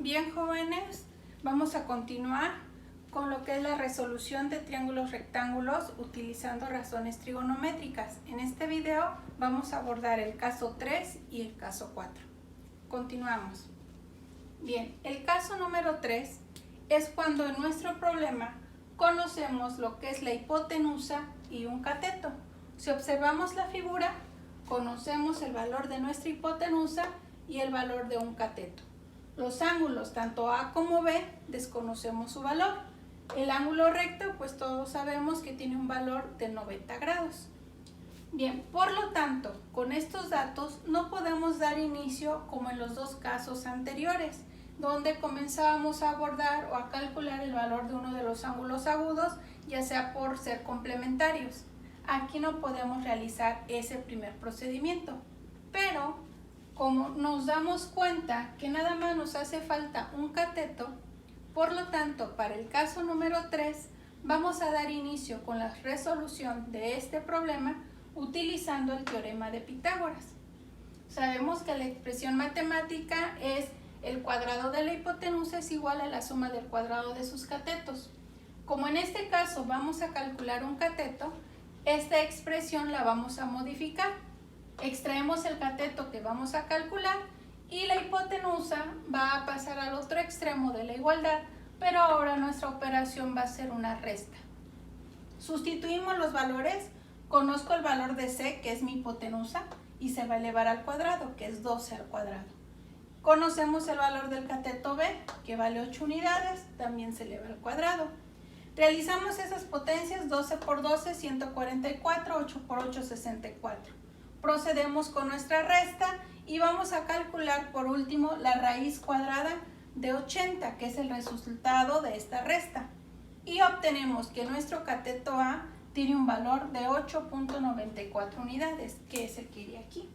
Bien, jóvenes, vamos a continuar con lo que es la resolución de triángulos rectángulos utilizando razones trigonométricas. En este video vamos a abordar el caso 3 y el caso 4. Continuamos. Bien, el caso número 3 es cuando en nuestro problema conocemos lo que es la hipotenusa y un cateto. Si observamos la figura, conocemos el valor de nuestra hipotenusa y el valor de un cateto. Los ángulos, tanto A como B, desconocemos su valor. El ángulo recto, pues todos sabemos que tiene un valor de 90 grados. Bien, por lo tanto, con estos datos no podemos dar inicio como en los dos casos anteriores, donde comenzábamos a abordar o a calcular el valor de uno de los ángulos agudos, ya sea por ser complementarios. Aquí no podemos realizar ese primer procedimiento, pero como nos damos cuenta que nada más nos hace falta un cateto, por lo tanto, para el caso número 3, vamos a dar inicio con la resolución de este problema utilizando el teorema de Pitágoras. Sabemos que la expresión matemática es el cuadrado de la hipotenusa es igual a la suma del cuadrado de sus catetos. Como en este caso vamos a calcular un cateto, esta expresión la vamos a modificar. Extraemos el cateto que vamos a calcular y la hipotenusa va a pasar al otro extremo de la igualdad, pero ahora nuestra operación va a ser una resta. Sustituimos los valores, conozco el valor de C, que es mi hipotenusa, y se va a elevar al cuadrado, que es 12 al cuadrado. Conocemos el valor del cateto B, que vale 8 unidades, también se eleva al cuadrado. Realizamos esas potencias, 12 por 12, 144, 8 por 8, 64. Procedemos con nuestra resta y vamos a calcular por último la raíz cuadrada de 80, que es el resultado de esta resta. Y obtenemos que nuestro cateto A tiene un valor de 8.94 unidades, que es el que iría aquí.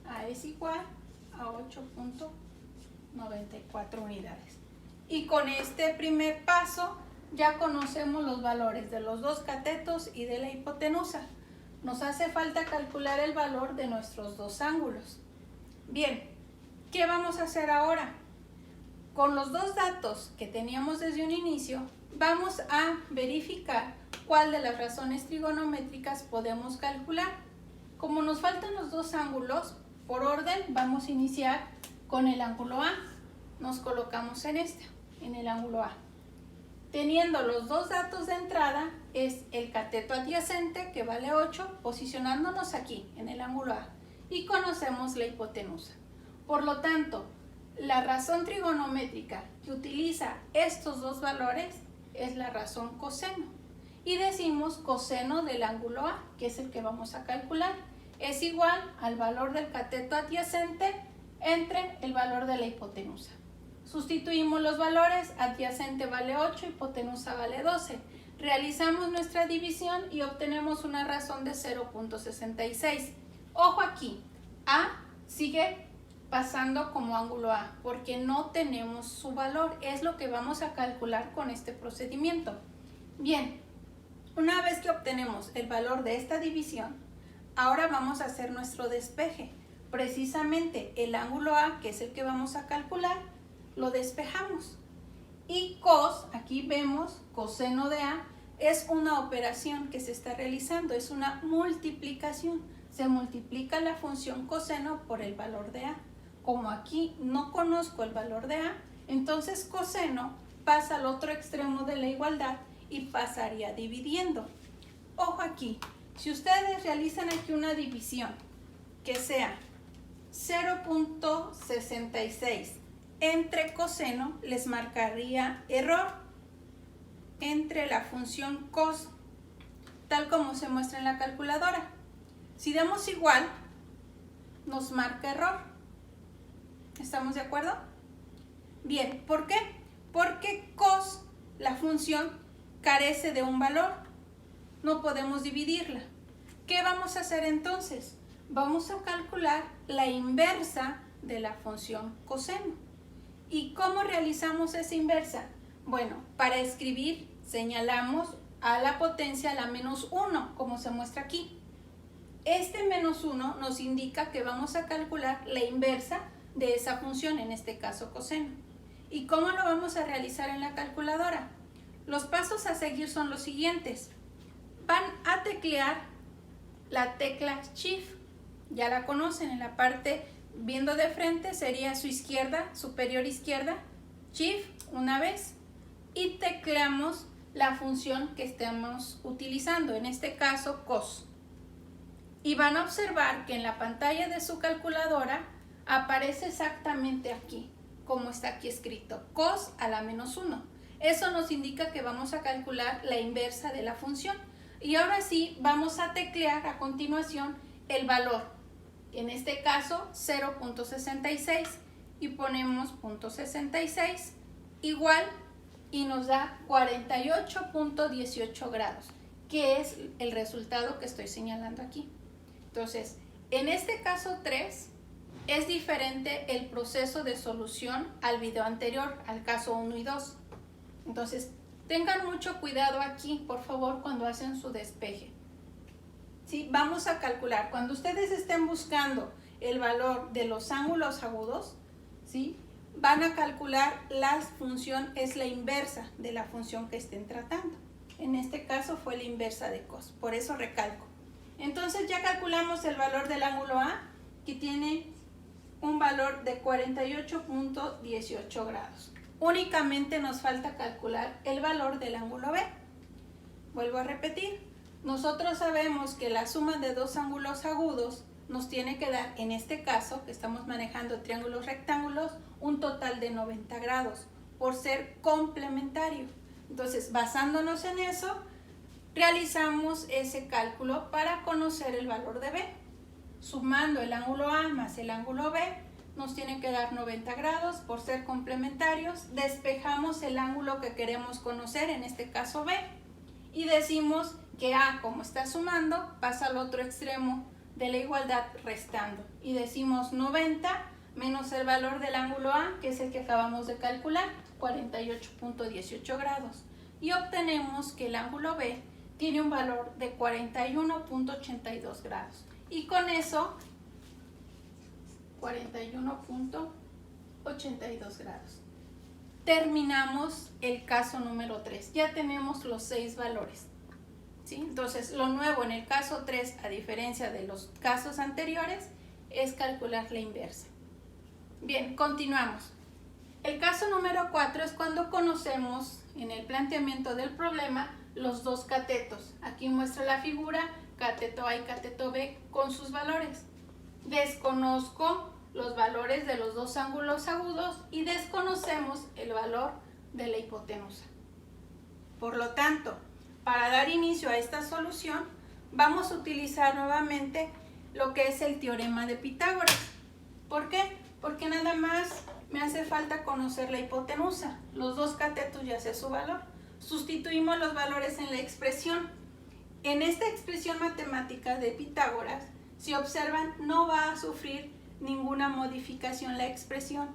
A es igual a 8.94 unidades. Y con este primer paso ya conocemos los valores de los dos catetos y de la hipotenusa. Nos hace falta calcular el valor de nuestros dos ángulos. Bien, ¿qué vamos a hacer ahora? Con los dos datos que teníamos desde un inicio, vamos a verificar cuál de las razones trigonométricas podemos calcular. Como nos faltan los dos ángulos, por orden vamos a iniciar con el ángulo A. Nos colocamos en el ángulo A. Teniendo los dos datos de entrada, es el cateto adyacente, que vale 8, posicionándonos aquí, en el ángulo A, y conocemos la hipotenusa. Por lo tanto, la razón trigonométrica que utiliza estos dos valores es la razón coseno. Y decimos coseno del ángulo A, que es el que vamos a calcular, es igual al valor del cateto adyacente entre el valor de la hipotenusa. Sustituimos los valores, adyacente vale 8, hipotenusa vale 12. Realizamos nuestra división y obtenemos una razón de 0.66. Ojo aquí, A sigue pasando como ángulo A porque no tenemos su valor. Es lo que vamos a calcular con este procedimiento. Bien, una vez que obtenemos el valor de esta división, ahora vamos a hacer nuestro despeje. Precisamente el ángulo A, que es el que vamos a calcular, lo despejamos. Y cos, aquí vemos coseno de A, es una operación que se está realizando, es una multiplicación. Se multiplica la función coseno por el valor de A. Como aquí no conozco el valor de A, entonces coseno pasa al otro extremo de la igualdad y pasaría dividiendo. Ojo aquí, si ustedes realizan aquí una división que sea 0.66 entre coseno, les marcaría error entre la función cos, tal como se muestra en la calculadora. Si damos igual, nos marca error. ¿Estamos de acuerdo? Bien, ¿por qué? Porque cos, la función, carece de un valor. No podemos dividirla. ¿Qué vamos a hacer entonces? Vamos a calcular la inversa de la función coseno. ¿Y cómo realizamos esa inversa? Bueno, para escribir señalamos a la potencia la menos 1, como se muestra aquí. Este menos 1 nos indica que vamos a calcular la inversa de esa función, en este caso coseno. ¿Y cómo lo vamos a realizar en la calculadora? Los pasos a seguir son los siguientes. Van a teclear la tecla Shift. Ya la conocen, en la parte viendo de frente sería su izquierda, superior izquierda. Shift una vez y tecleamos la función que estamos utilizando, en este caso cos. Y van a observar que en la pantalla de su calculadora aparece exactamente aquí, como está aquí escrito, cos a la menos 1. Eso nos indica que vamos a calcular la inversa de la función. Y ahora sí, vamos a teclear a continuación el valor. En este caso, 0.66. Y ponemos .66 igual y nos da 48.18 grados, que es el resultado que estoy señalando aquí. Entonces, en este caso 3, es diferente el proceso de solución al video anterior, al caso 1 y 2. Entonces, tengan mucho cuidado aquí, por favor, cuando hacen su despeje. ¿Sí? Vamos a calcular. Cuando ustedes estén buscando el valor de los ángulos agudos, ¿sí?, van a calcular la función, es la inversa de la función que estén tratando. En este caso fue la inversa de cos, por eso recalco. Entonces ya calculamos el valor del ángulo A, que tiene un valor de 48.18 grados. Únicamente nos falta calcular el valor del ángulo B. Vuelvo a repetir, nosotros sabemos que la suma de dos ángulos agudos nos tiene que dar, en este caso, que estamos manejando triángulos rectángulos, un total de 90 grados, por ser complementario. Entonces, basándonos en eso, realizamos ese cálculo para conocer el valor de B. Sumando el ángulo A más el ángulo B, nos tiene que dar 90 grados por ser complementarios. Despejamos el ángulo que queremos conocer, en este caso B, y decimos que A, como está sumando, pasa al otro extremo de la igualdad restando. Y decimos 90 menos el valor del ángulo A, que es el que acabamos de calcular, 48.18 grados. Y obtenemos que el ángulo B tiene un valor de 41.82 grados. Y con eso, 41.82 grados. Terminamos el caso número 3. Ya tenemos los 6 valores. ¿Sí? Entonces, lo nuevo en el caso 3, a diferencia de los casos anteriores, es calcular la inversa. Bien, continuamos. El caso número 4 es cuando conocemos en el planteamiento del problema los dos catetos. Aquí muestra la figura, cateto A y cateto B con sus valores. Desconozco los valores de los dos ángulos agudos y desconocemos el valor de la hipotenusa. Por lo tanto, para dar inicio a esta solución, vamos a utilizar nuevamente lo que es el teorema de Pitágoras. ¿Por qué? Porque nada más me hace falta conocer la hipotenusa. Los dos catetos ya sé su valor. Sustituimos los valores en la expresión. En esta expresión matemática de Pitágoras, si observan, no va a sufrir ninguna modificación la expresión.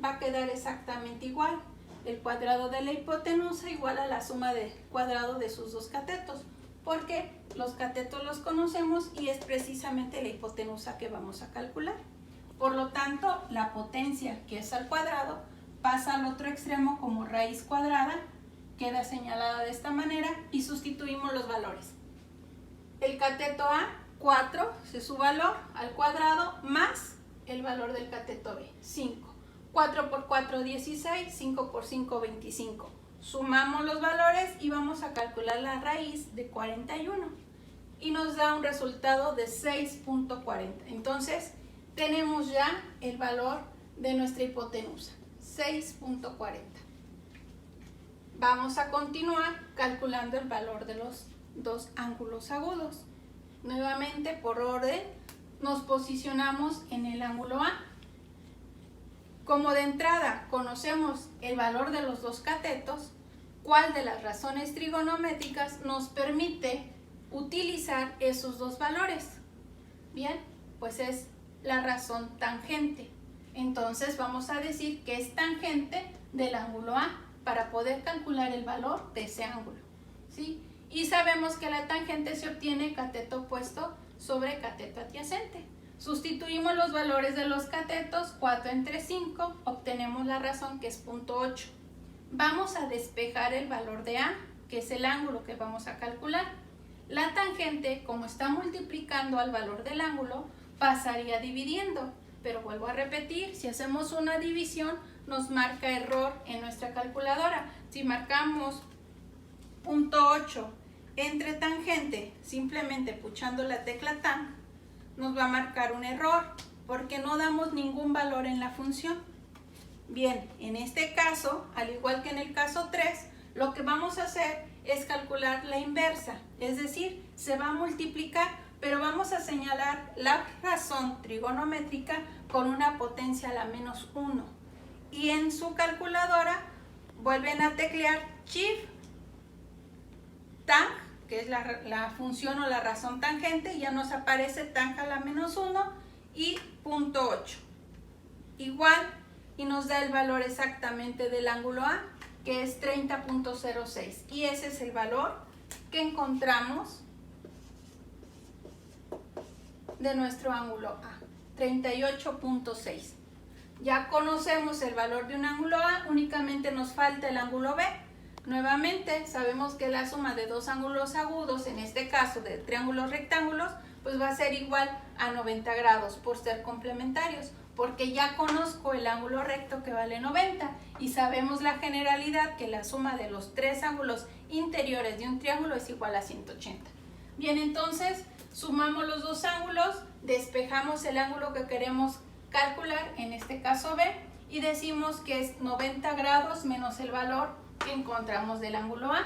Va a quedar exactamente igual. El cuadrado de la hipotenusa igual a la suma del cuadrado de sus dos catetos, porque los catetos los conocemos y es precisamente la hipotenusa que vamos a calcular. Por lo tanto, la potencia, que es al cuadrado, pasa al otro extremo como raíz cuadrada, queda señalada de esta manera y sustituimos los valores. El cateto A, 4, es su valor al cuadrado, más el valor del cateto B, 5. 4 por 4, 16, 5 por 5, 25. Sumamos los valores y vamos a calcular la raíz de 41. Y nos da un resultado de 6.40. Entonces, tenemos ya el valor de nuestra hipotenusa, 6.40. Vamos a continuar calculando el valor de los dos ángulos agudos. Nuevamente, por orden, nos posicionamos en el ángulo A. Como de entrada conocemos el valor de los dos catetos, ¿cuál de las razones trigonométricas nos permite utilizar esos dos valores? Bien, pues es la razón tangente. Entonces vamos a decir que es tangente del ángulo A para poder calcular el valor de ese ángulo, ¿sí? Y sabemos que la tangente se obtiene cateto opuesto sobre cateto adyacente. Sustituimos los valores de los catetos, 4 entre 5, obtenemos la razón que es 0.8. Vamos a despejar el valor de A, que es el ángulo que vamos a calcular. La tangente, como está multiplicando al valor del ángulo, pasaría dividiendo. Pero vuelvo a repetir, si hacemos una división, nos marca error en nuestra calculadora. Si marcamos 0.8 entre tangente, simplemente puchando la tecla tan, nos va a marcar un error porque no damos ningún valor en la función. Bien, en este caso, al igual que en el caso 3, lo que vamos a hacer es calcular la inversa, es decir, se va a multiplicar, pero vamos a señalar la razón trigonométrica con una potencia a la menos 1. Y en su calculadora vuelven a teclear Shift tang, que es la función o la razón tangente, y ya nos aparece tang a la menos 1 y 0.8. Igual, y nos da el valor exactamente del ángulo A, que es 30.06. Y ese es el valor que encontramos de nuestro ángulo A, 38.6. Ya conocemos el valor de un ángulo A, únicamente nos falta el ángulo B. Nuevamente, sabemos que la suma de dos ángulos agudos, en este caso de triángulos rectángulos, pues va a ser igual a 90 grados por ser complementarios, porque ya conozco el ángulo recto que vale 90 y sabemos la generalidad que la suma de los tres ángulos interiores de un triángulo es igual a 180. Bien, entonces sumamos los dos ángulos, despejamos el ángulo que queremos calcular, en este caso B, y decimos que es 90 grados menos el valor que encontramos del ángulo A.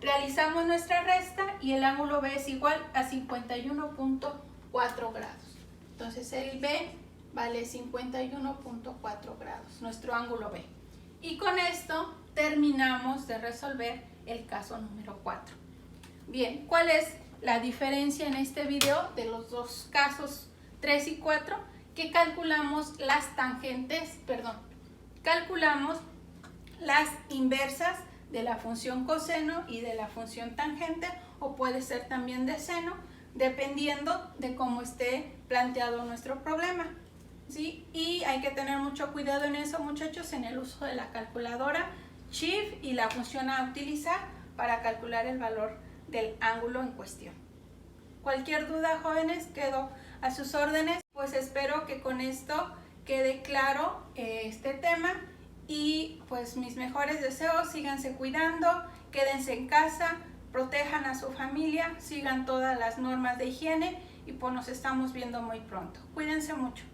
Realizamos nuestra resta y el ángulo B es igual a 51.4 grados. Entonces el B vale 51.4 grados, nuestro ángulo B. Y con esto terminamos de resolver el caso número 4. Bien, ¿cuál es la diferencia en este video de los dos casos 3 y 4? Que calculamos las tangentes, calculamos las inversas de la función coseno y de la función tangente, o puede ser también de seno, dependiendo de cómo esté planteado nuestro problema, ¿sí? Y hay que tener mucho cuidado en eso, muchachos, en el uso de la calculadora Shift y la función a utilizar para calcular el valor del ángulo en cuestión. Cualquier duda, jóvenes, quedo a sus órdenes. Pues espero que con esto quede claro este tema. Y pues mis mejores deseos, síganse cuidando, quédense en casa, protejan a su familia, sigan todas las normas de higiene y pues nos estamos viendo muy pronto. Cuídense mucho.